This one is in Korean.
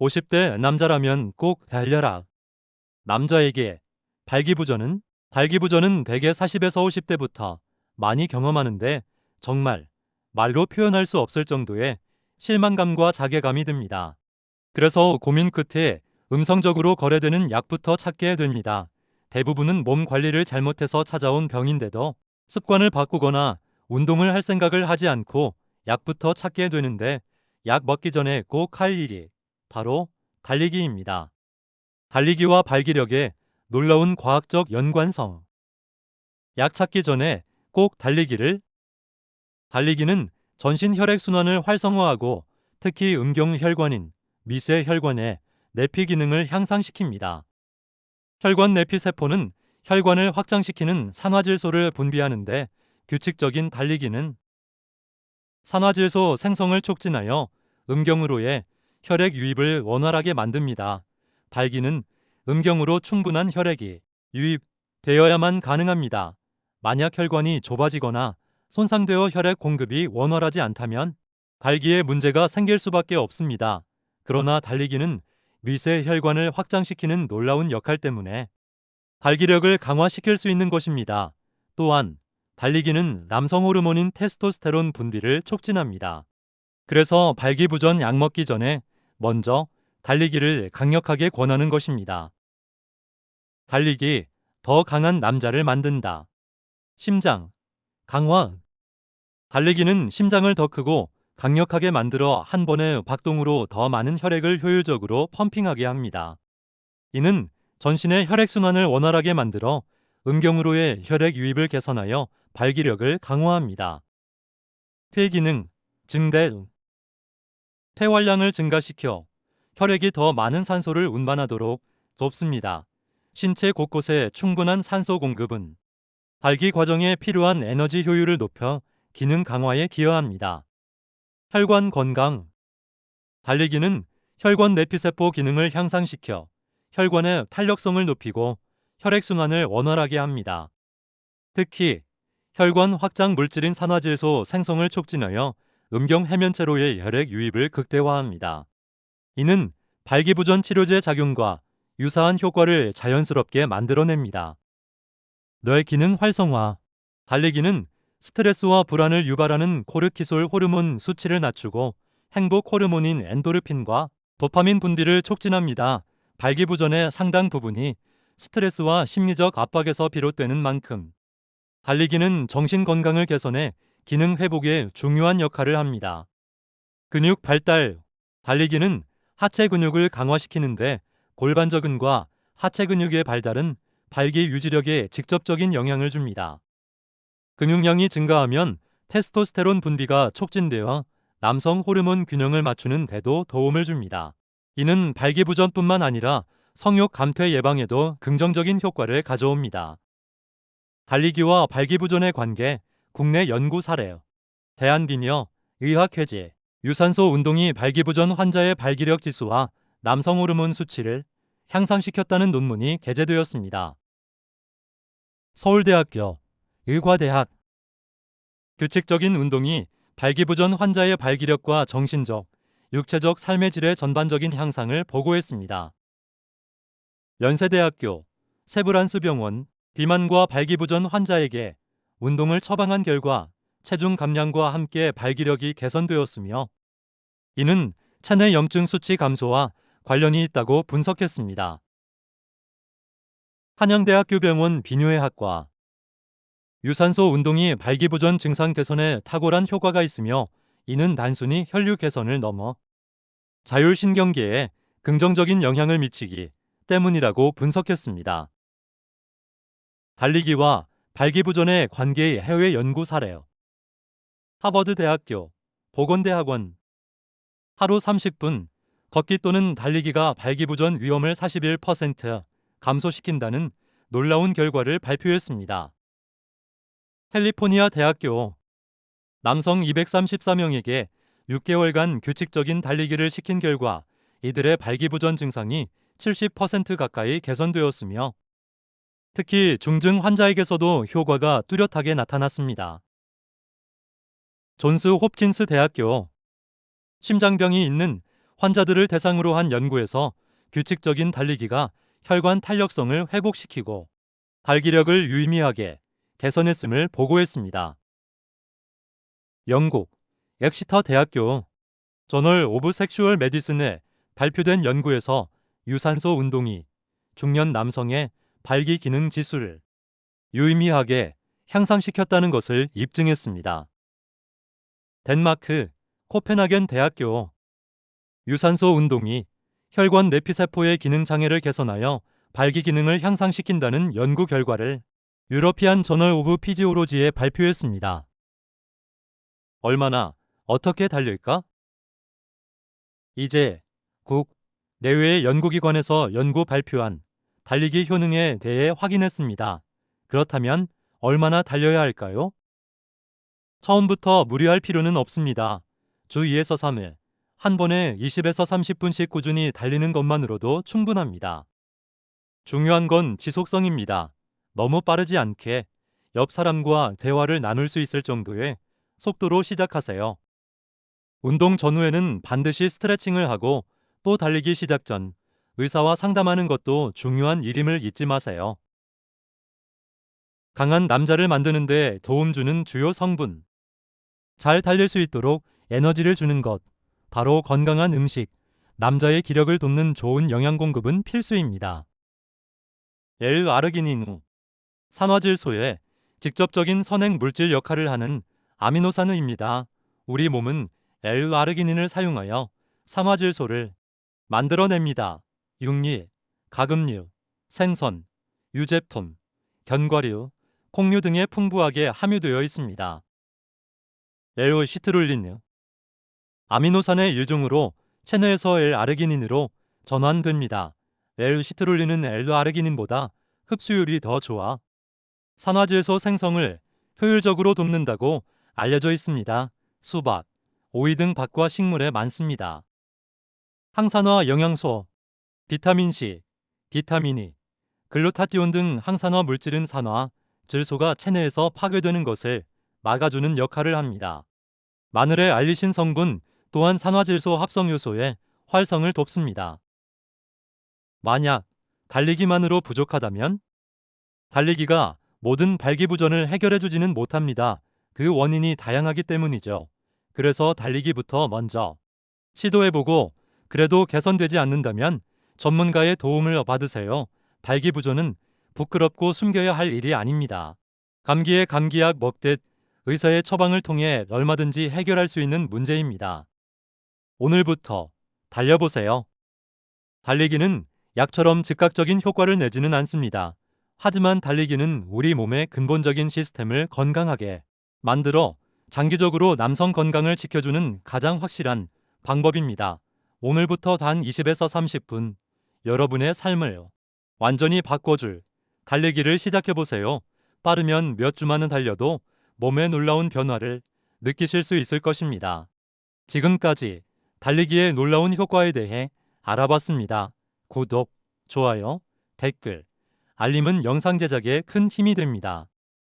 50대 남자라면 꼭 달려라. 남자에게 발기부전은 대개 40에서 50대부터 많이 경험하는데 정말 말로 표현할 수 없을 정도의 실망감과 자괴감이 듭니다. 그래서 고민 끝에 음성적으로 거래되는 약부터 찾게 됩니다. 대부분은 몸 관리를 잘못해서 찾아온 병인데도 습관을 바꾸거나 운동을 할 생각을 하지 않고 약부터 찾게 되는데 약 먹기 전에 꼭 할 일이 바로 달리기입니다. 달리기와 발기력의 놀라운 과학적 연관성. 약 찾기 전에 꼭 달리기는 전신 혈액순환을 활성화하고 특히 음경혈관인 미세혈관의 내피 기능을 향상시킵니다. 혈관 내피 세포는 혈관을 확장시키는 산화질소를 분비하는데 규칙적인 달리기는 산화질소 생성을 촉진하여 음경으로의 혈액 유입을 원활하게 만듭니다. 발기는 음경으로 충분한 혈액이 유입되어야만 가능합니다. 만약 혈관이 좁아지거나 손상되어 혈액 공급이 원활하지 않다면 발기에 문제가 생길 수밖에 없습니다. 그러나 달리기는 미세 혈관을 확장시키는 놀라운 역할 때문에 발기력을 강화시킬 수 있는 것입니다. 또한 달리기는 남성 호르몬인 테스토스테론 분비를 촉진합니다. 그래서 발기부전 약 먹기 전에 먼저 달리기를 강력하게 권하는 것입니다. 달리기, 더 강한 남자를 만든다. 심장, 강화. 달리기는 심장을 더 크고 강력하게 만들어 한 번의 박동으로 더 많은 혈액을 효율적으로 펌핑하게 합니다. 이는 전신의 혈액순환을 원활하게 만들어 음경으로의 혈액 유입을 개선하여 발기력을 강화합니다. 폐기능, 증대. 폐활량을 증가시켜 혈액이 더 많은 산소를 운반하도록 돕습니다. 신체 곳곳에 충분한 산소 공급은 발기 과정에 필요한 에너지 효율을 높여 기능 강화에 기여합니다. 혈관 건강. 달리기는 혈관 내피세포 기능을 향상시켜 혈관의 탄력성을 높이고 혈액순환을 원활하게 합니다. 특히 혈관 확장 물질인 산화질소 생성을 촉진하여 음경 해면체로의 혈액 유입을 극대화합니다. 이는 발기부전 치료제 작용과 유사한 효과를 자연스럽게 만들어냅니다. 뇌 기능 활성화. 달리기는 스트레스와 불안을 유발하는 코르티솔 호르몬 수치를 낮추고 행복 호르몬인 엔도르핀과 도파민 분비를 촉진합니다. 발기부전의 상당 부분이 스트레스와 심리적 압박에서 비롯되는 만큼 달리기는 정신 건강을 개선해 기능 회복에 중요한 역할을 합니다. 근육 발달. 달리기는 하체 근육을 강화시키는데 골반저근과 하체 근육의 발달은 발기 유지력에 직접적인 영향을 줍니다. 근육량이 증가하면 테스토스테론 분비가 촉진되어 남성 호르몬 균형을 맞추는 데도 도움을 줍니다. 이는 발기부전뿐만 아니라 성욕 감퇴 예방에도 긍정적인 효과를 가져옵니다. 달리기와 발기부전의 관계, 국내 연구 사례. 대한비뇨 의학회지. 유산소 운동이 발기부전 환자의 발기력 지수와 남성 호르몬 수치를 향상시켰다는 논문이 게재되었습니다. 서울대학교 의과대학. 규칙적인 운동이 발기부전 환자의 발기력과 정신적, 육체적 삶의 질의 전반적인 향상을 보고했습니다. 연세대학교 세브란스 병원. 비만과 발기부전 환자에게 운동을 처방한 결과 체중 감량과 함께 발기력이 개선되었으며 이는 체내 염증 수치 감소와 관련이 있다고 분석했습니다. 한양대학교 병원 비뇨의학과. 유산소 운동이 발기부전 증상 개선에 탁월한 효과가 있으며 이는 단순히 혈류 개선을 넘어 자율신경계에 긍정적인 영향을 미치기 때문이라고 분석했습니다. 달리기와 발기부전의 관계의 해외 연구 사례. 하버드대학교 보건대학원. 하루 30분 걷기 또는 달리기가 발기부전 위험을 41% 감소시킨다는 놀라운 결과를 발표했습니다. 캘리포니아 대학교. 남성 234명에게 6개월간 규칙적인 달리기를 시킨 결과 이들의 발기부전 증상이 70% 가까이 개선되었으며 특히 중증 환자에게서도 효과가 뚜렷하게 나타났습니다. 존스 홉킨스 대학교. 심장병이 있는 환자들을 대상으로 한 연구에서 규칙적인 달리기가 혈관 탄력성을 회복시키고 발기력을 유의미하게 개선했음을 보고했습니다. 영국 엑시터 대학교 저널 오브 섹슈얼 메디슨에 발표된 연구에서 유산소 운동이 중년 남성의 발기 기능 지수를 유의미하게 향상시켰다는 것을 입증했습니다. 덴마크 코펜하겐 대학교 유산소 운동이 혈관 내피세포의 기능 장애를 개선하여 발기 기능을 향상시킨다는 연구 결과를 유러피안 저널 오브 피지올로지에 발표했습니다. 얼마나 어떻게 달릴까? 이제 국 내외의 연구기관에서 연구 발표한 달리기 효능에 대해 확인했습니다. 그렇다면 얼마나 달려야 할까요? 처음부터 무리할 필요는 없습니다. 주 2에서 3일, 한 번에 20에서 30분씩 꾸준히 달리는 것만으로도 충분합니다. 중요한 건 지속성입니다. 너무 빠르지 않게 옆 사람과 대화를 나눌 수 있을 정도의 속도로 시작하세요. 운동 전후에는 반드시 스트레칭을 하고 또 달리기 시작 전 의사와 상담하는 것도 중요한 일임을 잊지 마세요. 강한 남자를 만드는 데 도움 주는 주요 성분. 잘 달릴 수 있도록 에너지를 주는 것. 바로 건강한 음식, 남자의 기력을 돕는 좋은 영양 공급은 필수입니다. L-아르기닌우. 산화질소의 직접적인 선행 물질 역할을 하는 아미노산입니다. 우리 몸은 L-아르기닌을 사용하여 산화질소를 만들어냅니다. 육류, 가금류, 생선, 유제품, 견과류, 콩류 등에 풍부하게 함유되어 있습니다. L-시트룰린 아미노산의 일종으로 체내에서 L-아르기닌으로 전환됩니다. L-시트룰린은 L-아르기닌보다 흡수율이 더 좋아 산화질소 생성을 효율적으로 돕는다고 알려져 있습니다. 수박, 오이 등 밥과 식물에 많습니다. 항산화 영양소, 비타민C, 비타민E, 글루타티온 등 항산화 물질은 산화, 질소가 체내에서 파괴되는 것을 막아주는 역할을 합니다. 마늘의 알리신 성분 또한 산화질소 합성 요소의 활성을 돕습니다. 만약 달리기만으로 부족하다면 달리기가 모든 발기부전을 해결해주지는 못합니다. 그 원인이 다양하기 때문이죠. 그래서 달리기부터 먼저 시도해보고 그래도 개선되지 않는다면 전문가의 도움을 받으세요. 발기부전은 부끄럽고 숨겨야 할 일이 아닙니다. 감기에 감기약 먹듯 의사의 처방을 통해 얼마든지 해결할 수 있는 문제입니다. 오늘부터 달려보세요. 달리기는 약처럼 즉각적인 효과를 내지는 않습니다. 하지만 달리기는 우리 몸의 근본적인 시스템을 건강하게 만들어 장기적으로 남성 건강을 지켜주는 가장 확실한 방법입니다. 오늘부터 단 20에서 30분 여러분의 삶을 완전히 바꿔줄 달리기를 시작해보세요. 빠르면 몇 주만은 달려도 몸에 놀라운 변화를 느끼실 수 있을 것입니다. 지금까지 달리기의 놀라운 효과에 대해 알아봤습니다. 구독, 좋아요, 댓글, 알림은 영상 제작에 큰 힘이 됩니다.